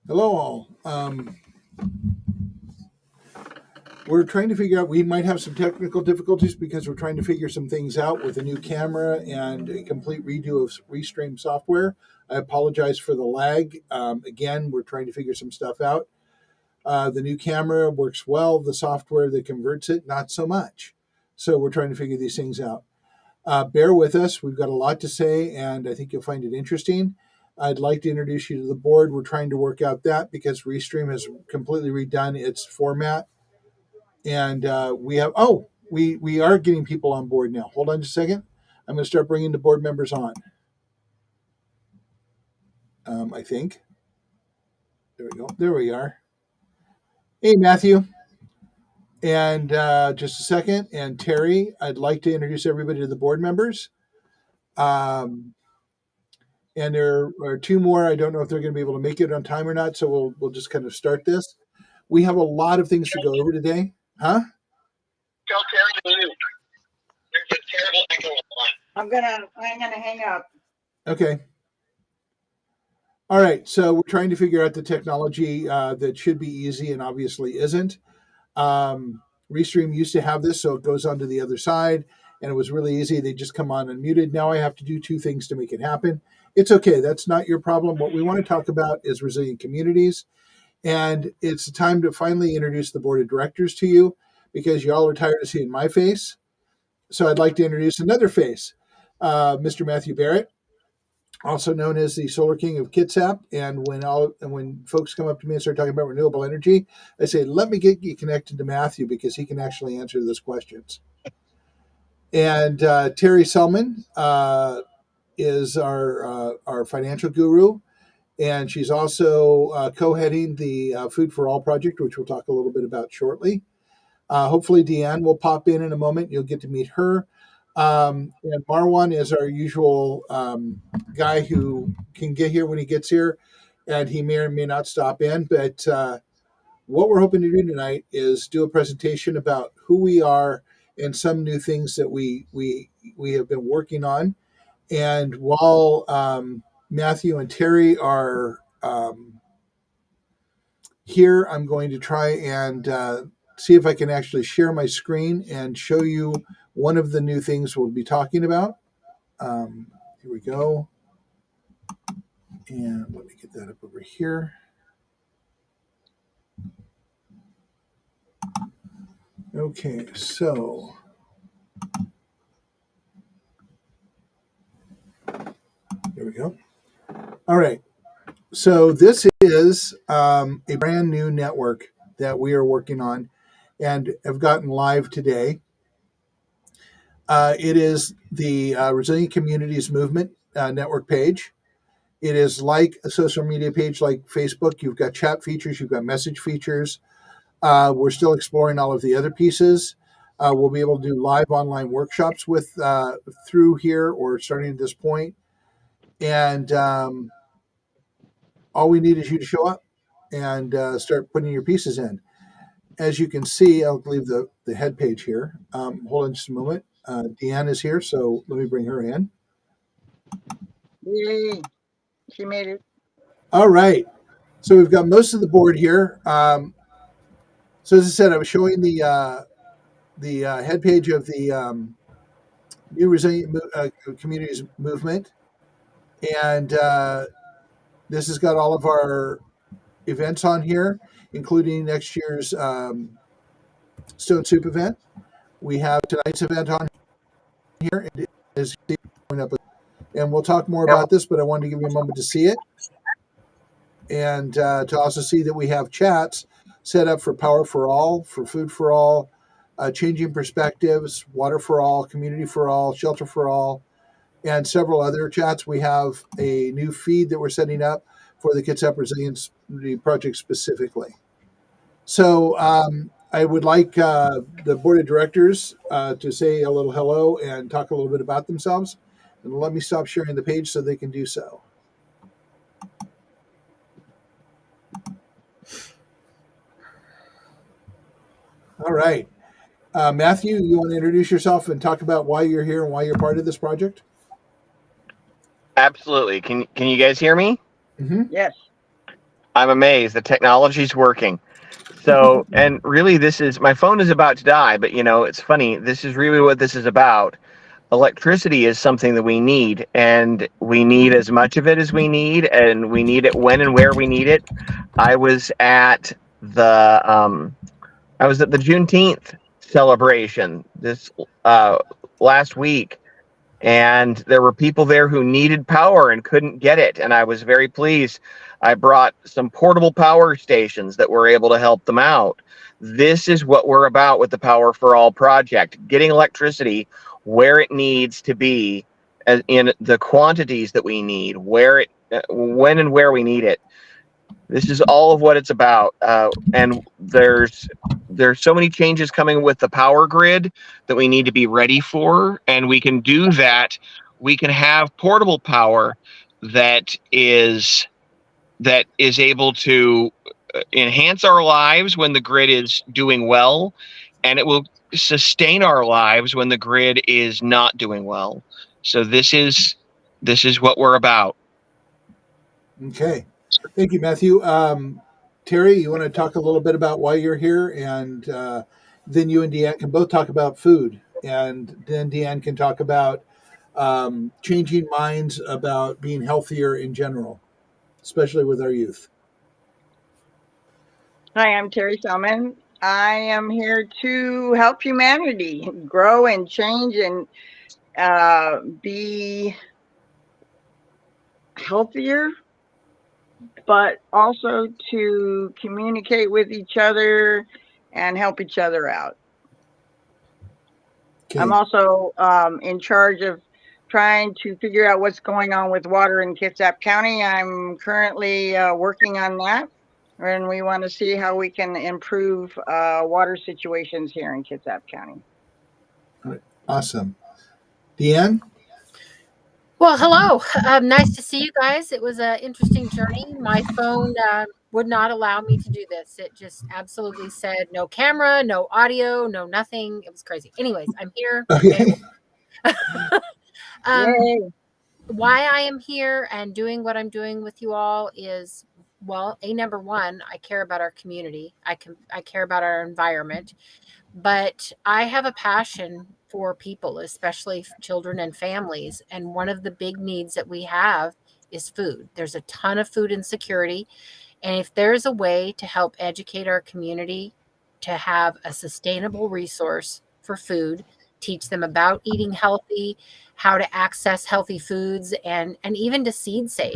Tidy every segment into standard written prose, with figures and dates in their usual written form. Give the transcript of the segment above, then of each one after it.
Hello, all. We're trying to figure out, we might have some technical difficulties because we're trying to figure some things out with a new camera and a complete redo of Restream software. I apologize for the lag. Again, we're trying to figure some stuff out. The new camera works well. The software that converts it, not so much. So we're trying to figure these things out. Bear with us. We've got a lot to say, and I think you'll find it interesting. I'd like to introduce you to the board. We're trying to work out that because Restream has completely redone its format. And we are getting people on board now. Hold on just a second. I'm going to start bringing the board members on. I think. There we go. There we are. Hey, Matthew. And just a second. And Terry, I'd like to introduce everybody to the board members. And there are two more. I don't know if they're going to be able to make it on time or not. So we'll just kind of start this. We have a lot of things to go over today. Huh? Tell Terry to mute. There's a terrible echo on. I'm gonna hang up. Okay. All right. So we're trying to figure out the technology that should be easy and obviously isn't. Restream used to have this, so it goes onto the other side, and it was really easy. They just come on unmuted. Now I have to do two things to make it happen. It's okay. That's not your problem. What we want to talk about is resilient communities. And it's time to finally introduce the board of directors to you because y'all are tired of seeing my face. So I'd like to introduce another face, Mr. Matthew Barrett, also known as the Solar King of Kitsap. And when folks come up to me and start talking about renewable energy, I say, let me get you connected to Matthew because he can actually answer those questions. And Terry Selman is our financial guru. And she's also co-heading the Food for All project, which we'll talk a little bit about shortly. Hopefully Deanne will pop in a moment. You'll get to meet her. And Marwan is our usual guy who can get here when he gets here, and he may or may not stop in. But what we're hoping to do tonight is do a presentation about who we are and some new things that we have been working on. And while Matthew and Terry are here, I'm going to try and see if I can actually share my screen and show you one of the new things we'll be talking about. Here we go. And let me get that up over here. Okay, so there we go. All right. So this is a brand new network that we are working on and have gotten live today. It is the Resilient Communities Movement network page. It is like a social media page like Facebook. You've got chat features, you've got message features. We're still exploring all of the other pieces. We'll be able to do live online workshops with through here or starting at this point. And all we need is you to show up and start putting your pieces in. As you can see, I'll leave the head page here. Hold on just a moment. Deanne is here, so let me bring her in. Yay. She made it. All right. So we've got most of the board here. So as I said, I was showing the head page of the New Resilient Communities Movement. And this has got all of our events on here, including next year's Stone Soup event. We have tonight's event on here. It is going up, and we'll talk more about this, but I wanted to give you a moment to see it. And to also see that we have chats set up for Power for All, for Food for All, Changing Perspectives, Water for All, Community for All, Shelter for All, and several other chats. We have a new feed that we're setting up for the Kitsap Resilience Project specifically. So I would like the board of directors to say a little hello and talk a little bit about themselves. And let me stop sharing the page so they can do so. All right. Matthew, you want to introduce yourself and talk about why you're here and why you're part of this project? Absolutely. Can you guys hear me? Mm-hmm. Yes. I'm amazed. The technology's working. So, and really, my phone is about to die, but it's funny. This is really what this is about. Electricity is something that we need, and we need as much of it as we need, and we need it when and where we need it. I was at the Juneteenth celebration this last week, and there were people there who needed power and couldn't get it, and I was very pleased. I brought some portable power stations that were able to help them out. This is what we're about with the Power for All project, getting electricity where it needs to be, in the quantities that we need, when and where we need it. This is all of what it's about, and there's so many changes coming with the power grid that we need to be ready for, and we can do that. We can have portable power that is able to enhance our lives when the grid is doing well, and it will sustain our lives when the grid is not doing well. So this is what we're about. Okay. Thank you, Matthew. Terry, you want to talk a little bit about why you're here? And then you and Deanne can both talk about food. And then Deanne can talk about changing minds about being healthier in general, especially with our youth. Hi, I'm Terry Selman. I am here to help humanity grow and change and be healthier, but also to communicate with each other and help each other out. Okay. I'm also in charge of trying to figure out what's going on with water in Kitsap County. I'm currently working on that, and we want to see how we can improve water situations here in Kitsap County. All right. Awesome. Deanne? Well, hello. Nice to see you guys. It was an interesting journey. My phone would not allow me to do this. It just absolutely said no camera, no audio, no nothing. It was crazy. Anyways, I'm here. Okay. Yay. Why I am here and doing what I'm doing with you all is, well, number one, I care about our community. I care about our environment, but I have a passion for people, especially children and families. And one of the big needs that we have is food. There's a ton of food insecurity. And if there's a way to help educate our community to have a sustainable resource for food, teach them about eating healthy, how to access healthy foods, and even to seed save.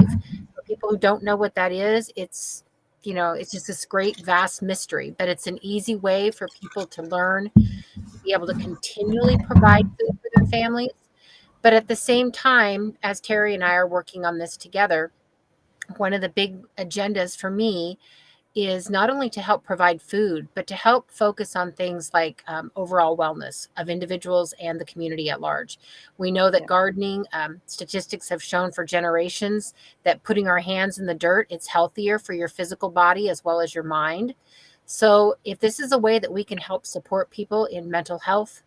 For people who don't know what that is, it's just this great vast mystery, but it's an easy way for people to learn, to be able to continually provide food for their families. But at the same time, as Terry and I are working on this together, one of the big agendas for me is not only to help provide food, but to help focus on things like overall wellness of individuals and the community at large. We know that gardening, statistics have shown for generations that putting our hands in the dirt, it's healthier for your physical body as well as your mind. So if this is a way that we can help support people in mental health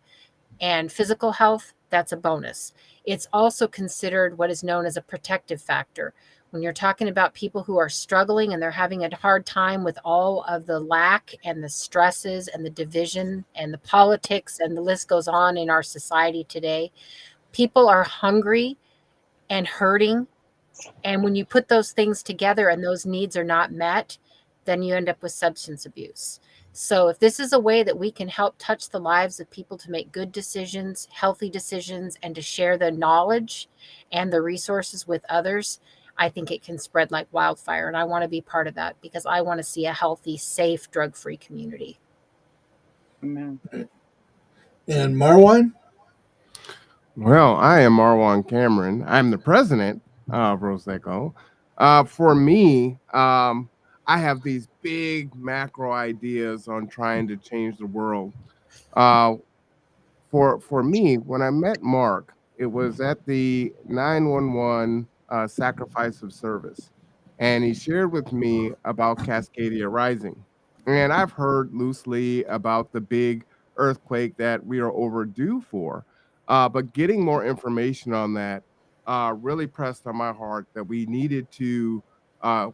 and physical health, that's a bonus. It's also considered what is known as a protective factor. When you're talking about people who are struggling and they're having a hard time with all of the lack and the stresses and the division and the politics, and the list goes on in our society today, people are hungry and hurting. And when you put those things together and those needs are not met, then you end up with substance abuse. So if this is a way that we can help touch the lives of people to make good decisions, healthy decisions, and to share the knowledge and the resources with others, I think it can spread like wildfire. And I want to be part of that because I want to see a healthy, safe, drug-free community. Amen. And Marwan? Well, I am Marwan Cameron. I'm the president of Roseco. For me, I have these big macro ideas on trying to change the world. For me, when I met Mark, it was at the 911 sacrifice of service, and he shared with me about Cascadia Rising. And I've heard loosely about the big earthquake that we are overdue for, but getting more information on that really pressed on my heart that we needed to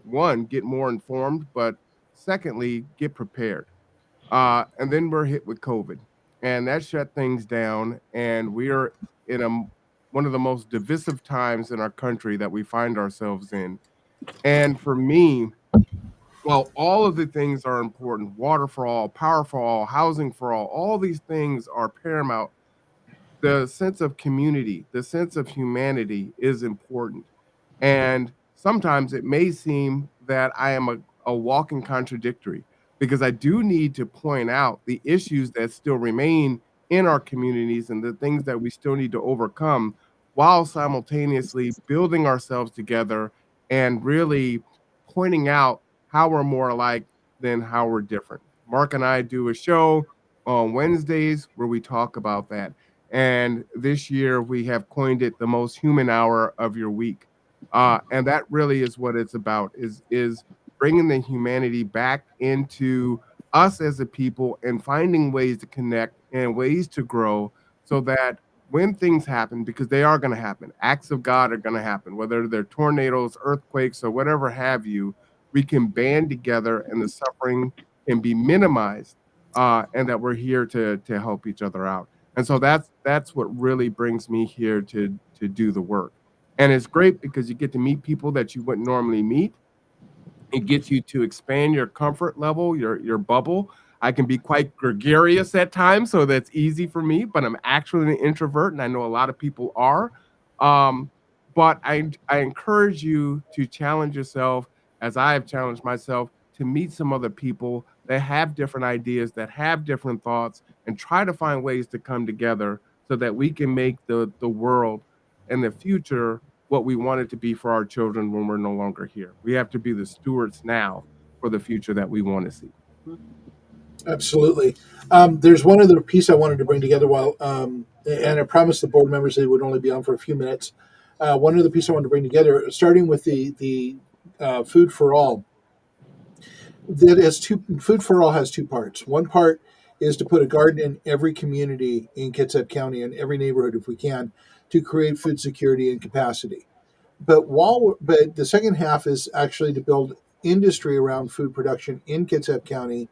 one, get more informed, but secondly, get prepared. And then we're hit with COVID, and that shut things down. And we are in one of the most divisive times in our country that we find ourselves in. And for me, well, all of the things are important: water for all, power for all these things are paramount. The sense of community, the sense of humanity is important. And sometimes it may seem that I am a walking contradictory, because I do need to point out the issues that still remain in our communities and the things that we still need to overcome, while simultaneously building ourselves together and really pointing out how we're more alike than how we're different. Mark and I do a show on Wednesdays where we talk about that. And this year we have coined it the most human hour of your week. And that really is what it's about, is bringing the humanity back into us as a people and finding ways to connect and ways to grow, so that when things happen, because they are going to happen, acts of God are going to happen, whether they're tornadoes, earthquakes, or whatever have you, we can band together and the suffering can be minimized, and that we're here to help each other out. And so that's what really brings me here to do the work. And it's great because you get to meet people that you wouldn't normally meet. It gets you to expand your comfort level, your bubble. I can be quite gregarious at times, so that's easy for me, but I'm actually an introvert, and I know a lot of people are. But I encourage you to challenge yourself, as I have challenged myself, to meet some other people that have different ideas, that have different thoughts, and try to find ways to come together so that we can make the world and the future what we want it to be for our children when we're no longer here. We have to be the stewards now for the future that we want to see. Absolutely. There's one other piece I wanted to bring together and I promised the board members they would only be on for a few minutes. One other piece I wanted to bring together, starting with the Food for All. Food for All has two parts. One part is to put a garden in every community in Kitsap County, and every neighborhood if we can, to create food security and capacity. But the second half is actually to build industry around food production in Kitsap County,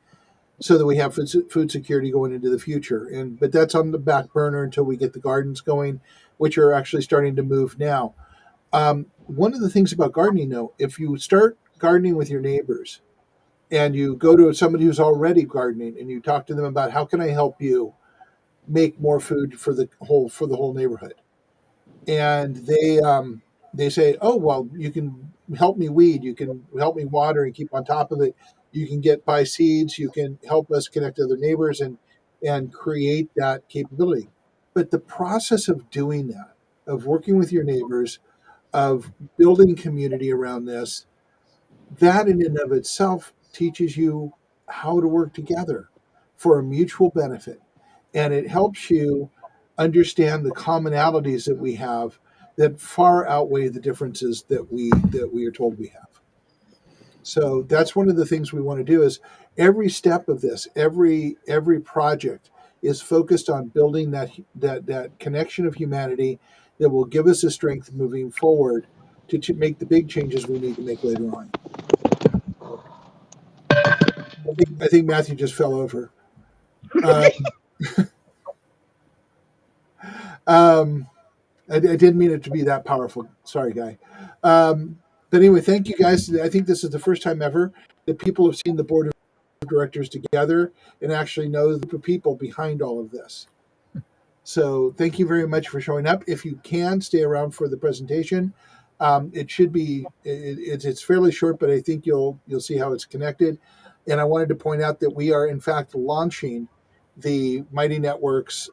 so that we have food security going into the future. But that's on the back burner until we get the gardens going, which are actually starting to move now. One of the things about gardening, though, if you start gardening with your neighbors and you go to somebody who's already gardening and you talk to them about how can I help you make more food for the whole neighborhood, and they say, oh, well, you can help me weed, you can help me water and keep on top of it, you can buy seeds, you can help us connect to other neighbors and create that capability. But the process of doing that, of working with your neighbors, of building community around this, that in and of itself teaches you how to work together for a mutual benefit. And it helps you understand the commonalities that we have that far outweigh the differences that we are told we have. So that's one of the things we want to do, is every step of this, every project is focused on building that connection of humanity that will give us the strength moving forward to make the big changes we need to make later on. I think Matthew just fell over. I didn't mean it to be that powerful. Sorry, guy. But anyway, thank you guys. I think this is the first time ever that people have seen the board of directors together and actually know the group of people behind all of this. So thank you very much for showing up. If you can, stay around for the presentation. It should be, it's fairly short, but I think you'll see how it's connected. And I wanted to point out that we are in fact launching the Mighty Networks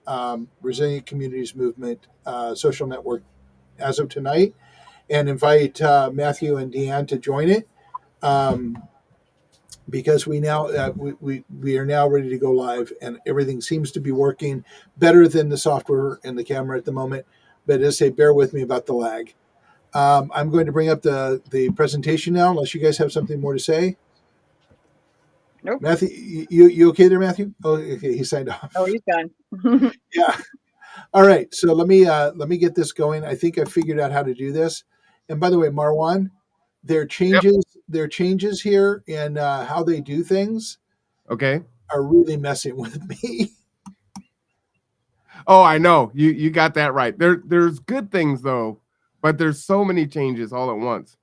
Resilient Communities Movement social network as of tonight, and invite Matthew and Deanne to join it, because we are now ready to go live, and everything seems to be working better than the software and the camera at the moment. But as I say, bear with me about the lag. I'm going to bring up the presentation now, unless you guys have something more to say. Nope. Matthew, you okay there, Matthew? Oh, okay, he signed off. Oh, he's done. Yeah. All right. So let me get this going. I think I figured out how to do this. And by the way, Marwan, Their changes here in how they do things Okay. are really messing with me. Oh, I know. You got that right. There's good things though, but there's so many changes all at once.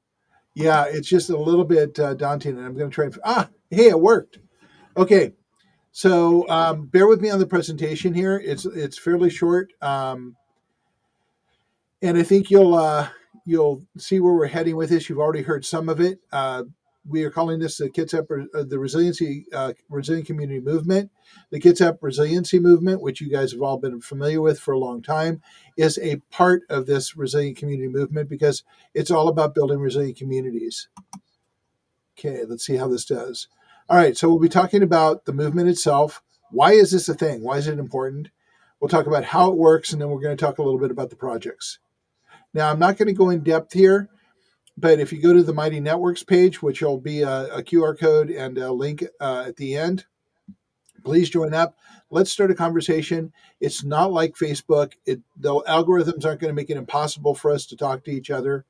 Yeah, it's just a little bit daunting, and I'm going to try and hey, it worked. Okay, so bear with me on the presentation here. It's fairly short, and I think you'll see where we're heading with this. You've already heard some of it. We are calling this the Kitsap the Resiliency Resilient Community Movement. The Kitsap Resiliency Movement, which you guys have all been familiar with for a long time, is a part of this resilient community movement because it's all about building resilient communities. Okay, let's see how this does. All right, so we'll be talking about the movement itself. Why is this a thing? Why is it important? We'll talk about how it works, and then we're going to talk a little bit about the projects. Now, I'm not going to go in depth here, but if you go to the Mighty Networks page, which will be a QR code and a link at the end, please join up. Let's start a conversation. It's not like Facebook. The algorithms aren't going to make it impossible for us to talk to each other.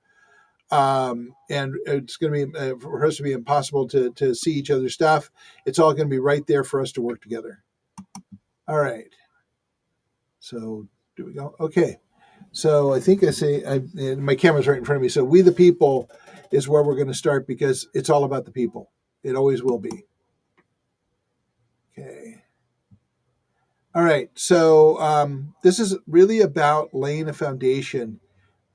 And it's going to be for us to be impossible to see each other's stuff. It's all going to be right there for us to work together. All right. So do we go? Okay. So I think my camera's right in front of me. So We the People is where we're going to start because it's all about the people. It always will be. Okay. All right. So this is really about laying a foundation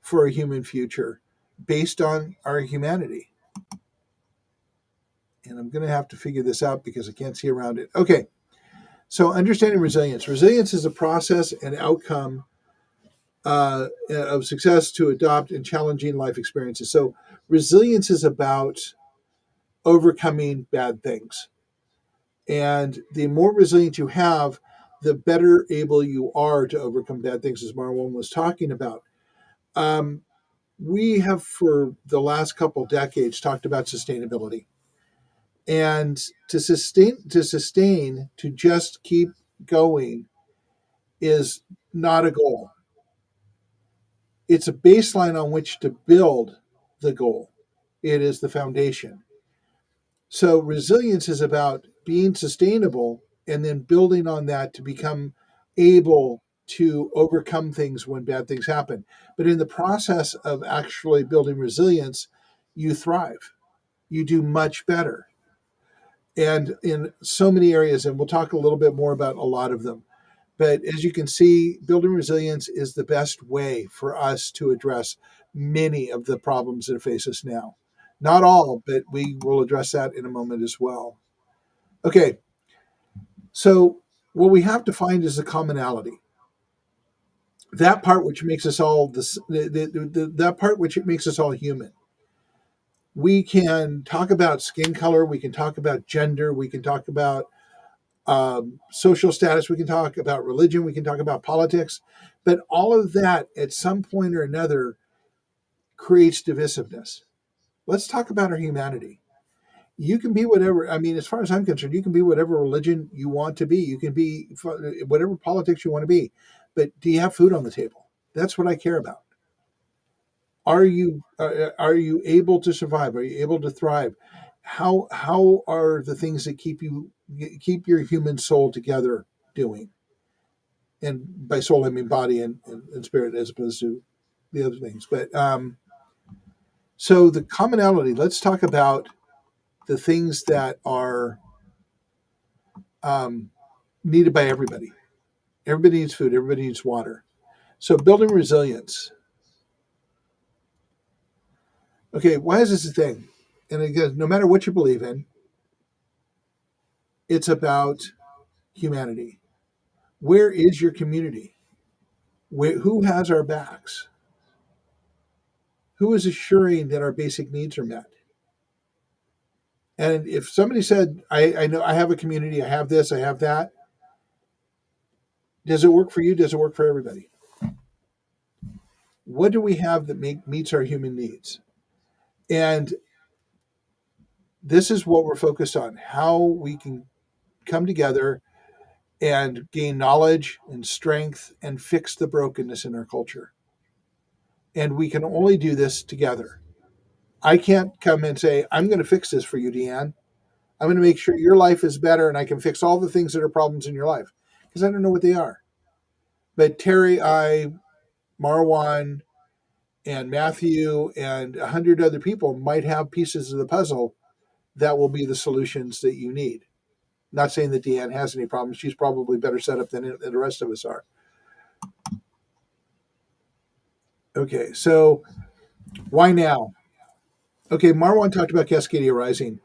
for a human future based on our humanity. And I'm going to have to figure this out because I can't see around it. Okay. So understanding resilience. Resilience is a process and outcome of success to adopt in challenging life experiences. So resilience is about overcoming bad things. And the more resilient you have, the better able you are to overcome bad things, as Marwan was talking about. We have, for the last couple decades, talked about sustainability. And to sustain, to just keep going is not a goal. It's a baseline on which to build the goal. It is the foundation. So resilience is about being sustainable and then building on that to become able to overcome things when bad things happen. But in the process of actually building resilience, you thrive. You do much better. And in so many areas, and we'll talk a little bit more about a lot of them. But as you can see, building resilience is the best way for us to address many of the problems that face us now. Not all, but we will address that in a moment as well. Okay, so what we have to find is the commonality. That part which makes us all that part which makes us all human. We can talk about skin color, we can talk about gender, we can talk about social status, we can talk about religion, we can talk about politics, but all of that at some point or another creates divisiveness. Let's talk about our humanity. You can be whatever, I mean, as far as I'm concerned, you can be whatever religion you want to be. You can be whatever politics you want to be. But do you have food on the table? That's what I care about. Are you able to survive? Are you able to thrive? How are the things that keep your human soul together doing? And by soul I mean body and spirit, as opposed to the other things. But so the commonality. Let's talk about the things that are needed by everybody. Everybody needs food. Everybody needs water. So building resilience. Okay, why is this a thing? And again, no matter what you believe in, it's about humanity. Where is your community? Who has our backs? Who is assuring that our basic needs are met? And if somebody said, I know I have a community, I have this, I have that, does it work for you? Does it work for everybody? What do we have that meets our human needs? And this is what we're focused on, how we can come together and gain knowledge and strength and fix the brokenness in our culture. And we can only do this together. I can't come and say, I'm going to fix this for you, Deanne. I'm going to make sure your life is better and I can fix all the things that are problems in your life because I don't know what they are. But Terry, Marwan, and Matthew, and 100 other people might have pieces of the puzzle that will be the solutions that you need. Not saying that Deanne has any problems. She's probably better set up than the rest of us are. Okay, so why now? Okay, Marwan talked about Cascadia Rising.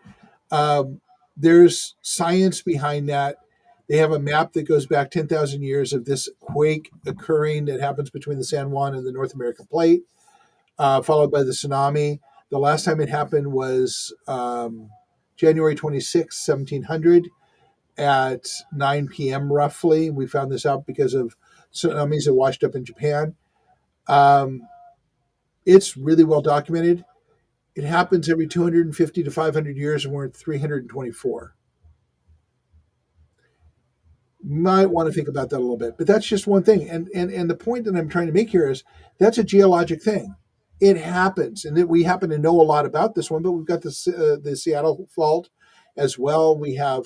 Um, there's science behind that. They have a map that goes back 10,000 years of this quake occurring that happens between the San Juan and the North American Plate, followed by the tsunami. The last time it happened was January 26, 1700 at 9 p.m. roughly. We found this out because of tsunamis that washed up in Japan. Um, it's really well documented. It happens every 250 to 500 years, and we're at 324. Might want to think about that a little bit, but that's just one thing. And the point that I'm trying to make here is that's a geologic thing. It happens, and that we happen to know a lot about this one. But we've got the Seattle fault as well. We have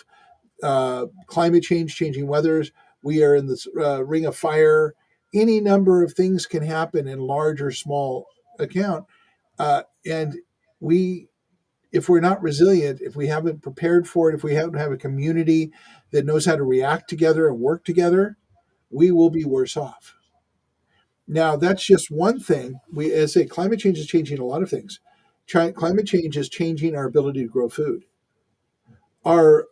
climate change, changing weathers. We are in the ring of fire. Any number of things can happen in large or small account, and we if we're not resilient, if we haven't prepared for it, if we haven't have a community that knows how to react together and work together, we will be worse off. Now, that's just one thing. As I say, climate change is changing a lot of things. Climate change is changing our ability to grow food. Our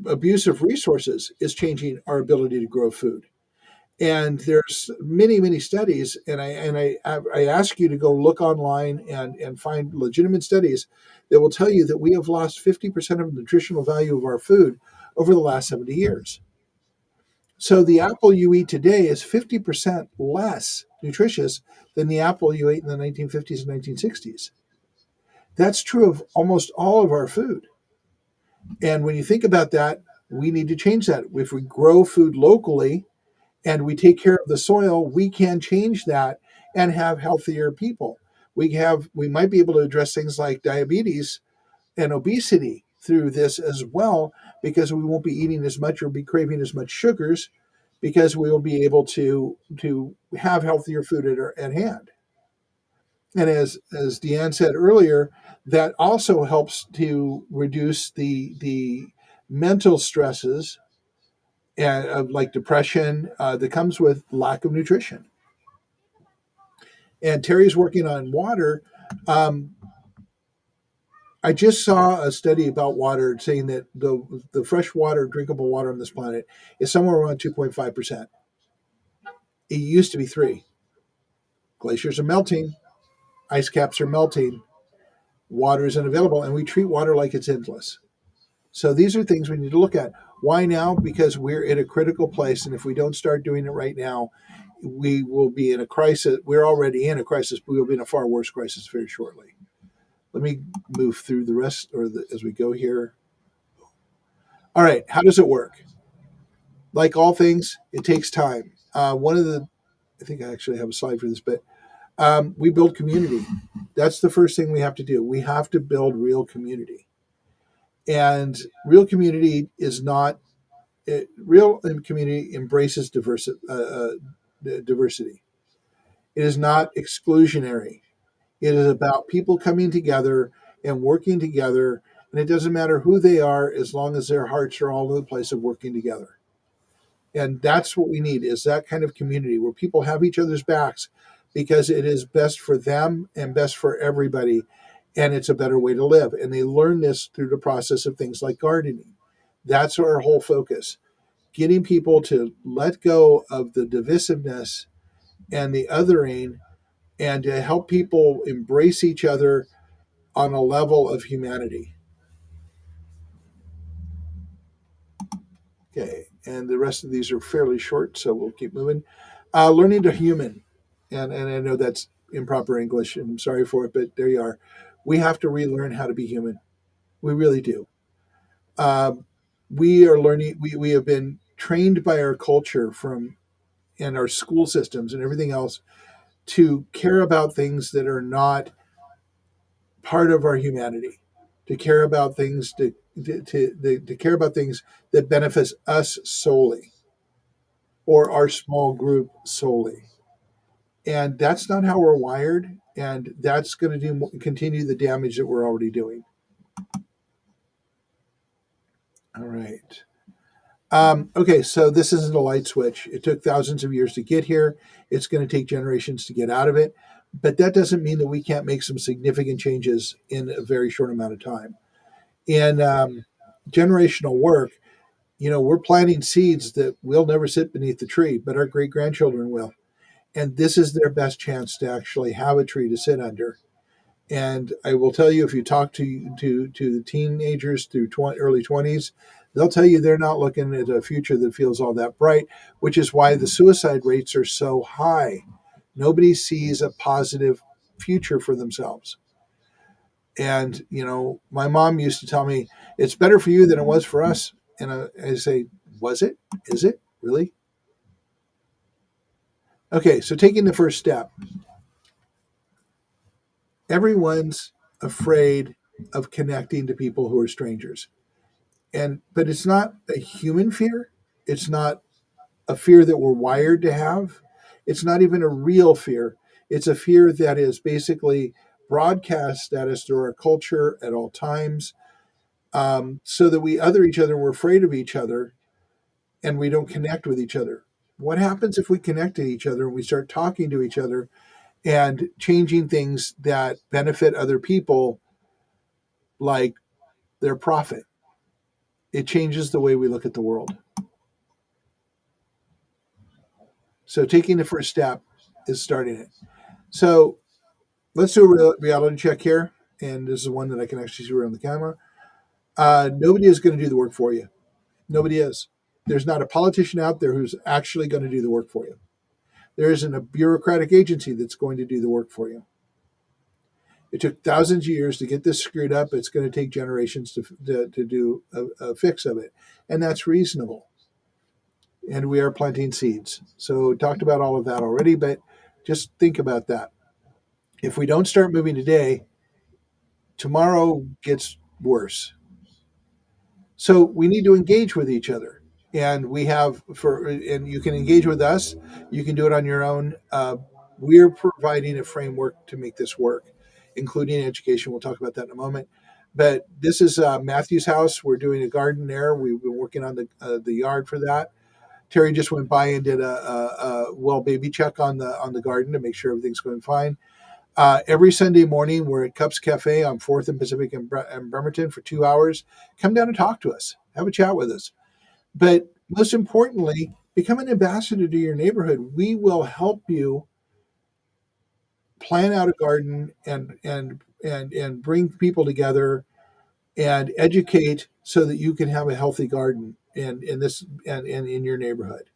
abuse of resources is changing our ability to grow food. And there's many studies, and I ask you to go look online and find legitimate studies that will tell you that we have lost 50% of the nutritional value of our food over the last 70 years. So the apple you eat today is 50% less nutritious than the apple you ate in the 1950s and 1960s. That's true of almost all of our food. And when you think about that, we need to change that. If we grow food locally, and we take care of the soil, we can change that and have healthier people. We might be able to address things like diabetes and obesity through this as well, because we won't be eating as much or be craving as much sugars, because we will be able to have healthier food at hand. And as Deanne said earlier, that also helps to reduce the mental stresses and like depression that comes with lack of nutrition. And Terry's working on water. I just saw a study about water saying that the fresh water, drinkable water on this planet is somewhere around 2.5%. It used to be 3. Glaciers are melting, ice caps are melting, water isn't available, and we treat water like it's endless. So these are things we need to look at. Why now? Because we're at a critical place, and if we don't start doing it right now, we will be in a crisis. We're already in a crisis, but we'll be in a far worse crisis very shortly. Let me move through the rest as we go here. All right, how does it work? Like all things, it takes time. I think I actually have a slide for this, but we build community. That's the first thing we have to do. We have to build real community. And real community is not real community embraces diversity. It is not exclusionary. It is about people coming together and working together, and it doesn't matter who they are as long as their hearts are all in the place of working together. And that's what we need, is that kind of community where people have each other's backs, because it is best for them and best for everybody, and it's a better way to live. And they learn this through the process of things like gardening. That's our whole focus, getting people to let go of the divisiveness and the othering, and to help people embrace each other on a level of humanity. Okay, and the rest of these are fairly short, so we'll keep moving. Learning to human, and I know that's improper English, and I'm sorry for it, but there you are. We have to relearn how to be human. We really do. We are learning. We have been trained by our culture and our school systems and everything else to care about things that are not part of our humanity to care about things to care about things that benefit us solely or our small group solely. And that's not how we're wired, and that's going to continue the damage that we're already doing. All right. Okay, so this isn't a light switch. It took thousands of years to get here. It's going to take generations to get out of it. But that doesn't mean that we can't make some significant changes in a very short amount of time. In generational work, we're planting seeds that will never sit beneath the tree, but our great grandchildren will. And this is their best chance to actually have a tree to sit under. And I will tell you, if you talk to the teenagers through early 20s, they'll tell you they're not looking at a future that feels all that bright, which is why the suicide rates are so high. Nobody sees a positive future for themselves. And, my mom used to tell me, it's better for you than it was for us. And I say, was it? Is it? Really? Okay, so taking the first step. Everyone's afraid of connecting to people who are strangers. But it's not a human fear. It's not a fear that we're wired to have. It's not even a real fear. It's a fear that is basically broadcast at us through our culture at all times, so that we other each other, we're afraid of each other, and we don't connect with each other. What happens if we connect to each other and we start talking to each other and changing things that benefit other people, like their profit? It changes the way we look at the world. So taking the first step is starting it. So let's do a reality check here. And this is one that I can actually see around the camera. Nobody is going to do the work for you. Nobody is. There's not a politician out there who's actually going to do the work for you. There isn't a bureaucratic agency that's going to do the work for you. It took thousands of years to get this screwed up. It's going to take generations to do a fix of it. And that's reasonable. And we are planting seeds. So talked about all of that already, but just think about that. If we don't start moving today, tomorrow gets worse. So we need to engage with each other. And and you can engage with us. You can do it on your own. We're providing a framework to make this work, including education. We'll talk about that in a moment. But this is Matthew's house. We're doing a garden there. We've been working on the yard for that. Terry just went by and did a well baby check on the garden to make sure everything's going fine. Every Sunday morning, we're at Cups Cafe on 4th and Pacific in Bremerton for 2 hours. Come down and talk to us. Have a chat with us. But most importantly, become an ambassador to your neighborhood. We will help you plan out a garden and bring people together and educate so that you can have a healthy garden in your neighborhood.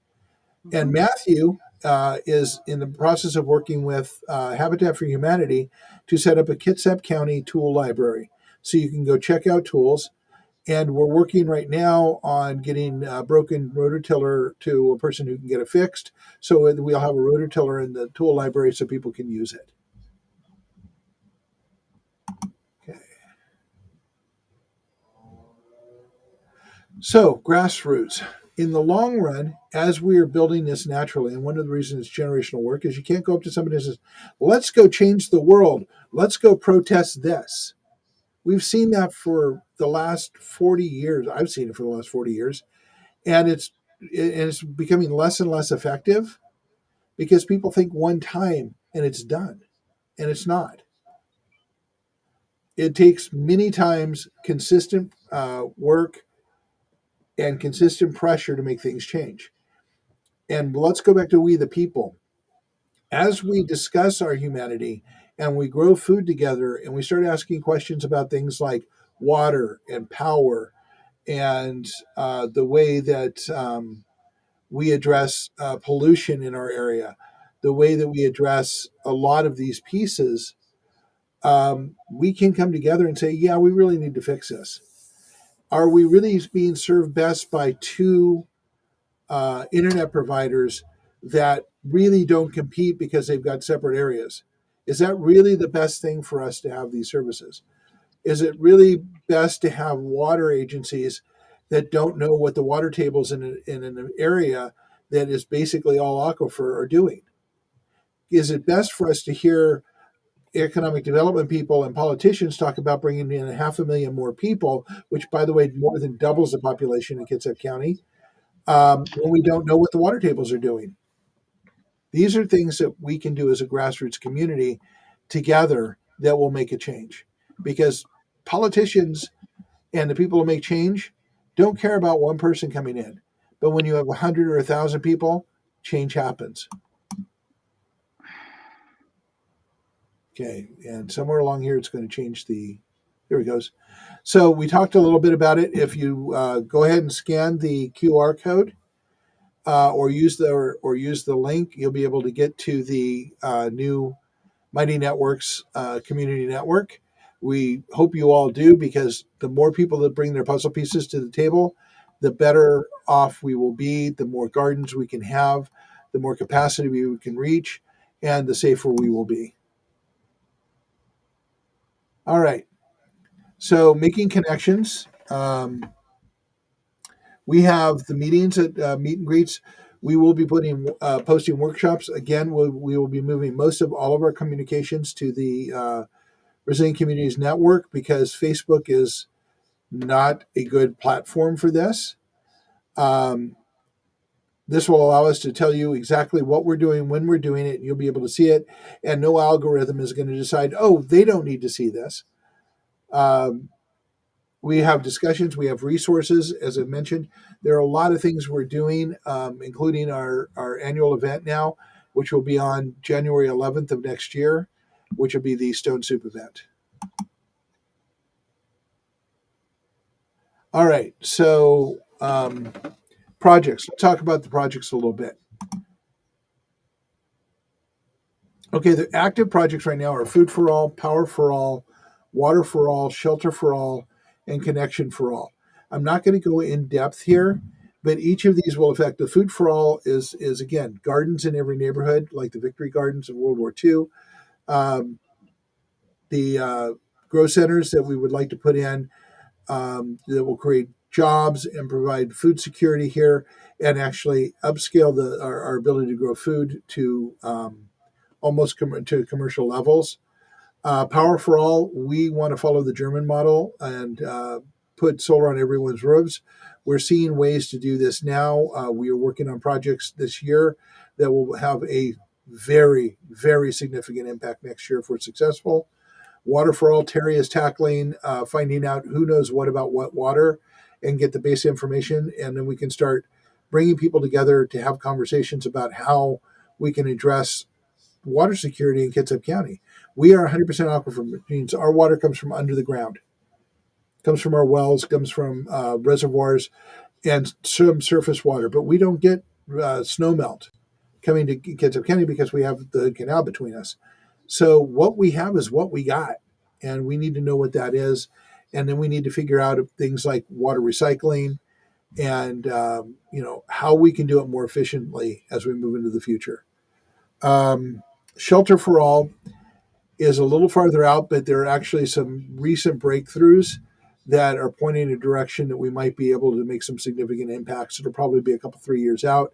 And Matthew is in the process of working with Habitat for Humanity to set up a Kitsap County tool library. So you can go check out tools. And we're working right now on getting a broken rototiller to a person who can get it fixed. So we'll have a rototiller in the tool library so people can use it. Okay. So grassroots. In the long run, as we are building this naturally, and one of the reasons it's generational work is you can't go up to somebody and say, let's go change the world. Let's go protest this. We've seen that for the last 40 years. I've seen it for the last 40 years. And it's becoming less and less effective because people think one time and it's done. And it's not. It takes many times consistent work and consistent pressure to make things change. And let's go back to we the people. As we discuss our humanity and we grow food together and we start asking questions about things like water and power and the way that we address pollution in our area, the way that we address a lot of these pieces, we can come together and say, yeah, we really need to fix this. Are we really being served best by two internet providers that really don't compete because they've got separate areas? Is that really the best thing for us to have these services? Is it really best to have water agencies that don't know what the water tables in an area that is basically all aquifer are doing? Is it best for us to hear economic development people and politicians talk about bringing in 500,000 more people, which, by the way, more than doubles the population in Kitsap County, when we don't know what the water tables are doing? These are things that we can do as a grassroots community together that will make a change, because politicians and the people who make change don't care about one person coming in. But when you have 100 or 1,000 people, change happens. Okay, and somewhere along here, it's going to change the. Here it goes. So we talked a little bit about it. If you go ahead and scan the QR code or use the link, you'll be able to get to the new Mighty Networks community network. We hope you all do, because the more people that bring their puzzle pieces to the table, the better off we will be, the more gardens we can have, the more capacity we can reach, and the safer we will be. All right. So making connections. We have the meetings at meet and greets. We will be posting workshops. Again, we will be moving most of all of our communications to the Resilient Communities Network, because Facebook is not a good platform for this. This will allow us to tell you exactly what we're doing, when we're doing it, and you'll be able to see it. And no algorithm is going to decide, oh, they don't need to see this. We have discussions, we have resources. As I mentioned, there are a lot of things we're doing, including our annual event now, which will be on January 11th of next year, which will be the Stone Soup event. All right, so projects. Let's talk about the projects a little bit. Okay, the active projects right now are Food for All, Power for All, Water for All, Shelter for All, and Connection for All. I'm not going to go in depth here, but each of these will affect. The Food for All is again, gardens in every neighborhood, like the Victory Gardens of World War II. The grow centers that we would like to put in that will create jobs and provide food security here, and actually upscale our ability to grow food to almost to commercial levels. Power for All, we want to follow the German model and put solar on everyone's roofs. We're seeing ways to do this now. We are working on projects this year that will have a very, very significant impact next year if we're successful. Water for All, Terry is tackling finding out who knows what about what water and get the basic information. And then we can start bringing people together to have conversations about how we can address water security in Kitsap County. We are 100% aquifer, which means our water comes from under the ground, comes from our wells, comes from reservoirs, and some surface water. But we don't get snow melt coming to Kitsap County because we have the canal between us. So what we have is what we got, and we need to know what that is. And then we need to figure out things like water recycling and how we can do it more efficiently as we move into the future. Shelter for All is a little farther out, but there are actually some recent breakthroughs that are pointing in a direction that we might be able to make some significant impacts. It'll probably be a couple, 3 years out,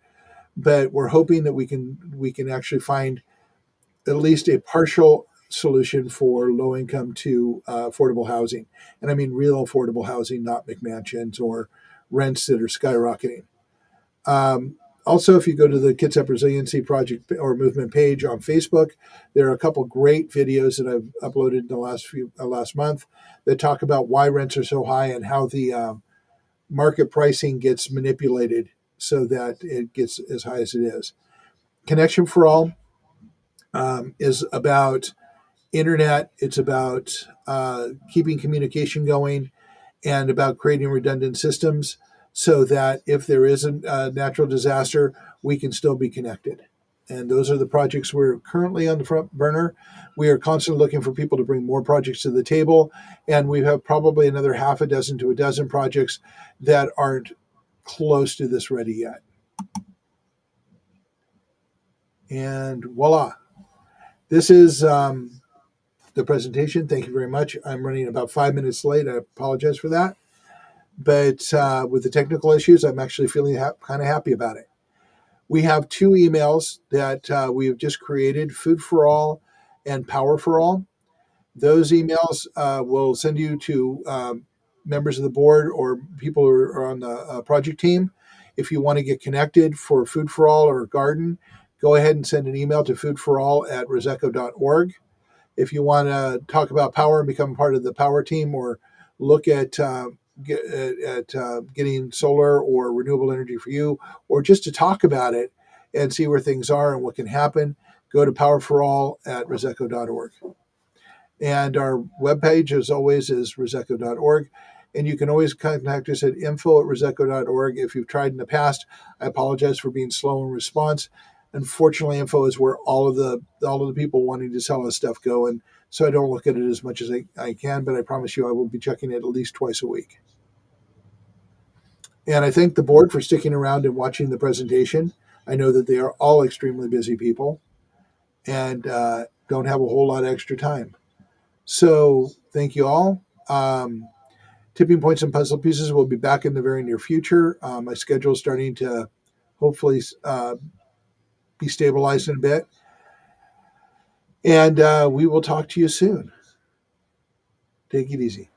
but we're hoping that we can actually find at least a partial solution for low income to affordable housing. And I mean real affordable housing, not McMansions or rents that are skyrocketing. Also, if you go to the Kitsap Resiliency Project or Movement page on Facebook, there are a couple great videos that I've uploaded in the last month that talk about why rents are so high and how the market pricing gets manipulated so that it gets as high as it is. Connection for All is about internet. It's about keeping communication going and about creating redundant systems so that if there is a natural disaster, we can still be connected. And those are the projects we're currently on the front burner. We are constantly looking for people to bring more projects to the table. And we have probably another half a dozen to a dozen projects that aren't close to this ready yet. And voila. this is the presentation. Thank you very much. I'm running about 5 minutes late. I apologize for that. But with the technical issues, I'm actually feeling kind of happy about it. We have 2 emails that we have just created, Food for All and Power for All. Those emails will send you to members of the board or people who are on the project team. If you want to get connected for Food for All or Garden, go ahead and send an email to foodforall@reseco.org. If you want to talk about power and become part of the power team or look at getting solar or renewable energy for you, or just to talk about it and see where things are and what can happen, go to powerforall@reseco.org. And our webpage, as always, is reseco.org. And you can always contact us at info@reseco.org. If you've tried in the past, I apologize for being slow in response. Unfortunately, info is where all of the people wanting to sell us stuff go, and so I don't look at it as much as I can. But I promise you, I will be checking it at least twice a week. And I thank the board for sticking around and watching the presentation. I know that they are all extremely busy people and don't have a whole lot of extra time. So thank you all. Tipping Points and Puzzle Pieces will be back in the very near future. My schedule is starting to hopefully be stabilized in a bit. And we will talk to you soon. Take it easy.